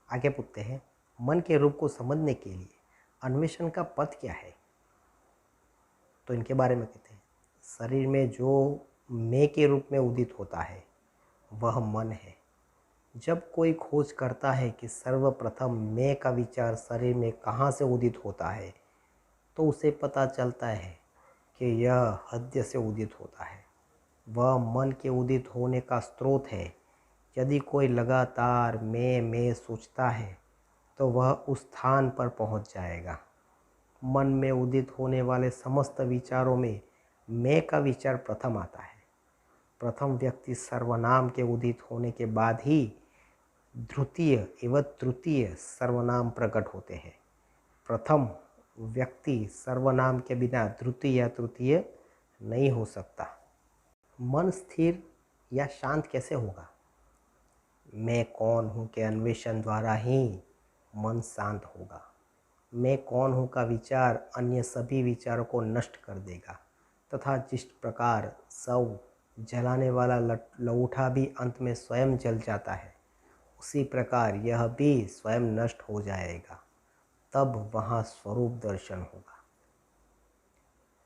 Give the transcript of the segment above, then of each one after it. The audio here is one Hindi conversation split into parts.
आगे पूछते हैं, मन के रूप को समझने के लिए अन्वेषण का पथ क्या है? तो इनके बारे में कहते हैं, शरीर में जो मैं के रूप में उदित होता है वह मन है। जब कोई खोज करता है कि सर्वप्रथम मैं का विचार शरीर में कहाँ से उदित होता है, तो उसे पता चलता है कि यह हृदय से उदित होता है। वह मन के उदित होने का स्रोत है। यदि कोई लगातार मैं सोचता है तो वह उस स्थान पर पहुंच जाएगा। मन में उदित होने वाले समस्त विचारों में मैं का विचार प्रथम आता है। प्रथम व्यक्ति सर्वनाम के उदित होने के बाद ही द्वितीय एवं तृतीय सर्वनाम प्रकट होते हैं। प्रथम व्यक्ति सर्वनाम के बिना द्वितीय या तृतीय नहीं हो सकता। मन स्थिर या शांत कैसे होगा? मैं कौन हूँ के अन्वेषण द्वारा ही मन शांत होगा। मैं कौन हूँ का विचार अन्य सभी विचारों को नष्ट कर देगा तथा जिस प्रकार शव जलाने वाला लौठा भी अंत में स्वयं जल जाता है, उसी प्रकार यह भी स्वयं नष्ट हो जाएगा। तब वहाँ स्वरूप दर्शन होगा।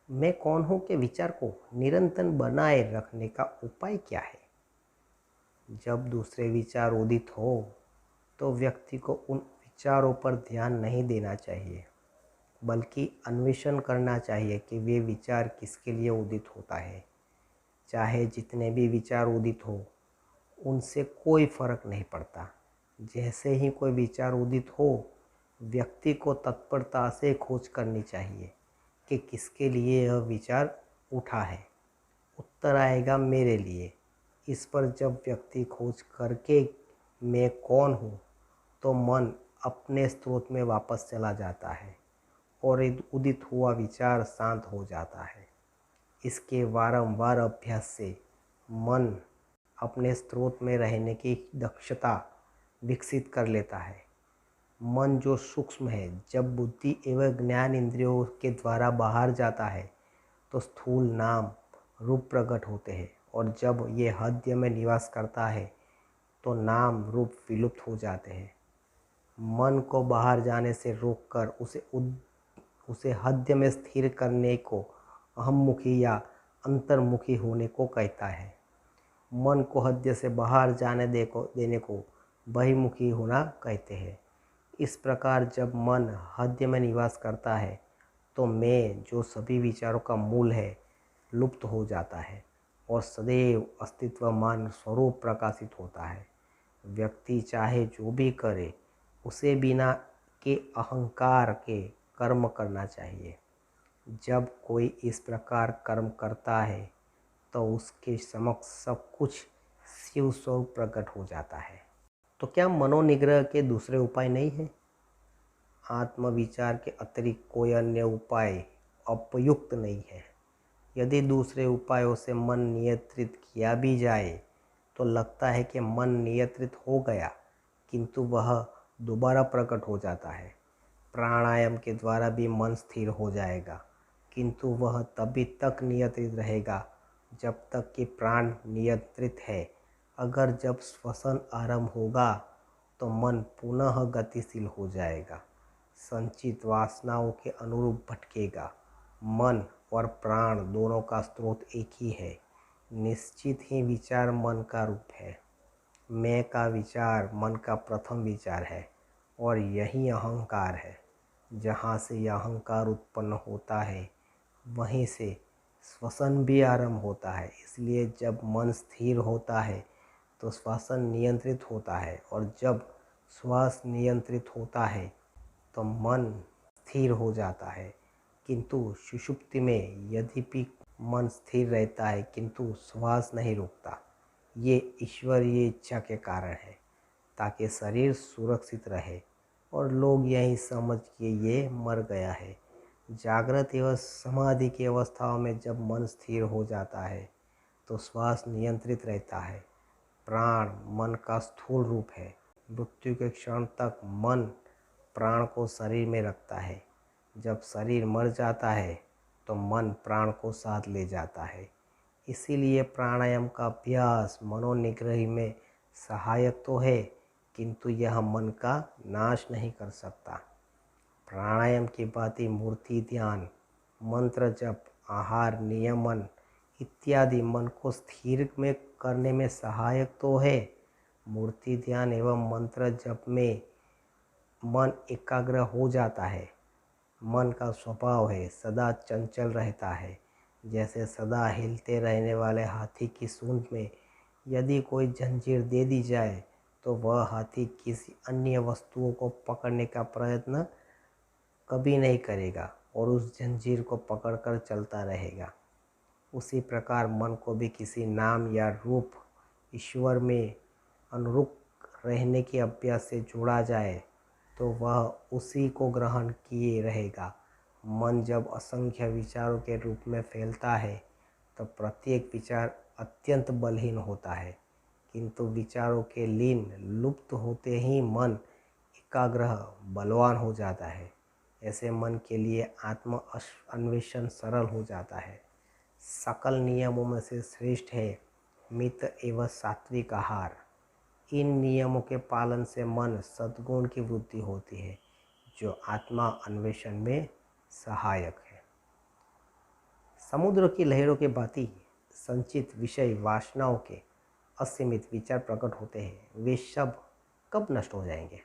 मैं कौन हूँ के विचार को निरंतर बनाए रखने का उपाय क्या है? जब दूसरे विचार उदित हो तो व्यक्ति को उन विचारों पर ध्यान नहीं देना चाहिए, बल्कि अन्वेषण करना चाहिए कि वे विचार किसके लिए उदित होता है। चाहे जितने भी विचार उदित हो, उनसे कोई फर्क नहीं पड़ता। जैसे ही कोई विचार उदित हो, व्यक्ति को तत्परता से खोज करनी चाहिए कि किसके लिए यह विचार उठा है। उत्तर आएगा मेरे लिए। इस पर जब व्यक्ति खोज करके मैं कौन हूँ, तो मन अपने स्रोत में वापस चला जाता है और उदित हुआ विचार शांत हो जाता है। इसके वारंवार अभ्यास से मन अपने स्रोत में रहने की दक्षता विकसित कर लेता है। मन जो सूक्ष्म है, जब बुद्धि एवं ज्ञान इंद्रियों के द्वारा बाहर जाता है तो स्थूल नाम रूप प्रकट होते हैं, और जब ये हृदय में निवास करता है तो नाम रूप विलुप्त हो जाते हैं। मन को बाहर जाने से रोककर उसे हृदय में स्थिर करने को अहममुखी या अंतर्मुखी होने को कहता है। मन को हृदय से बाहर जाने देने को बहिर्मुखी होना कहते हैं। इस प्रकार जब मन हृदय में निवास करता है तो मैं जो सभी विचारों का मूल है लुप्त हो जाता है और सदैव अस्तित्वमान स्वरूप प्रकाशित होता है। व्यक्ति चाहे जो भी करे, उसे बिना के अहंकार के कर्म करना चाहिए। जब कोई इस प्रकार कर्म करता है तो उसके समक्ष सब कुछ शिव स्वरूप प्रकट हो जाता है। तो क्या मनोनिग्रह के दूसरे उपाय नहीं है? आत्मविचार के अतिरिक्त कोई अन्य उपाय उपयुक्त नहीं है। यदि दूसरे उपायों से मन नियंत्रित किया भी जाए तो लगता है कि मन नियंत्रित हो गया, किंतु वह दोबारा प्रकट हो जाता है। प्राणायाम के द्वारा भी मन स्थिर हो जाएगा, किंतु वह तभी तक नियंत्रित रहेगा जब तक कि प्राण नियंत्रित है। अगर जब श्वसन आरंभ होगा तो मन पुनः गतिशील हो जाएगा, संचित वासनाओं के अनुरूप भटकेगा। मन और प्राण दोनों का स्रोत एक ही है। निश्चित ही विचार मन का रूप है। मैं का विचार मन का प्रथम विचार है और यही अहंकार है। जहाँ से यह अहंकार उत्पन्न होता है, वहीं से श्वसन भी आरंभ होता है। इसलिए जब मन स्थिर होता है तो श्वसन नियंत्रित होता है, और जब श्वास नियंत्रित होता है तो मन स्थिर हो जाता है। किंतु सुषुप्ति में यद्यपि मन स्थिर रहता है, किंतु श्वास नहीं रुकता। ये ईश्वरीय इच्छा के कारण है, ताकि शरीर सुरक्षित रहे और लोग यही समझ के ये मर गया है। जागृत एवं समाधि की अवस्थाओं में जब मन स्थिर हो जाता है तो श्वास नियंत्रित रहता है। प्राण मन का स्थूल रूप है। मृत्यु के क्षण तक मन प्राण को शरीर में रखता है। जब शरीर मर जाता है तो मन प्राण को साथ ले जाता है। इसीलिए प्राणायाम का अभ्यास मनोनिग्रह में सहायक तो है, किंतु यह मन का नाश नहीं कर सकता। प्राणायाम की भांति मूर्ति ध्यान, मंत्र जप, आहार नियमन इत्यादि मन को स्थिर में करने में सहायक तो है। मूर्ति ध्यान एवं मंत्र जप में मन एकाग्र हो जाता है। मन का स्वभाव है सदा चंचल रहता है। जैसे सदा हिलते रहने वाले हाथी की सूंड में यदि कोई जंजीर दे दी जाए तो वह हाथी किसी अन्य वस्तुओं को पकड़ने का प्रयत्न कभी नहीं करेगा और उस जंजीर को पकड़कर चलता रहेगा। उसी प्रकार मन को भी किसी नाम या रूप ईश्वर में अनुरूप रहने के अभ्यास से जोड़ा जाए तो वह उसी को ग्रहण किए रहेगा। मन जब असंख्य विचारों के रूप में फैलता है तो प्रत्येक विचार अत्यंत बलहीन होता है, किंतु विचारों के लीन लुप्त होते ही मन एकाग्र बलवान हो जाता है। ऐसे मन के लिए आत्म अन्वेषण सरल हो जाता है। सकल नियमों में से श्रेष्ठ है मित एवं सात्विक आहार। इन नियमों के पालन से मन सद्गुण की वृद्धि होती है जो आत्मा अन्वेषण में सहायक है। समुद्र की लहरों के भांति संचित विषय वासनाओं के असीमित विचार प्रकट होते हैं। वे सब कब नष्ट हो जाएंगे?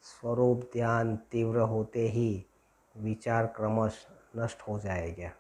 स्वरूप ध्यान तीव्र होते ही विचार क्रमश नष्ट हो जाएगा।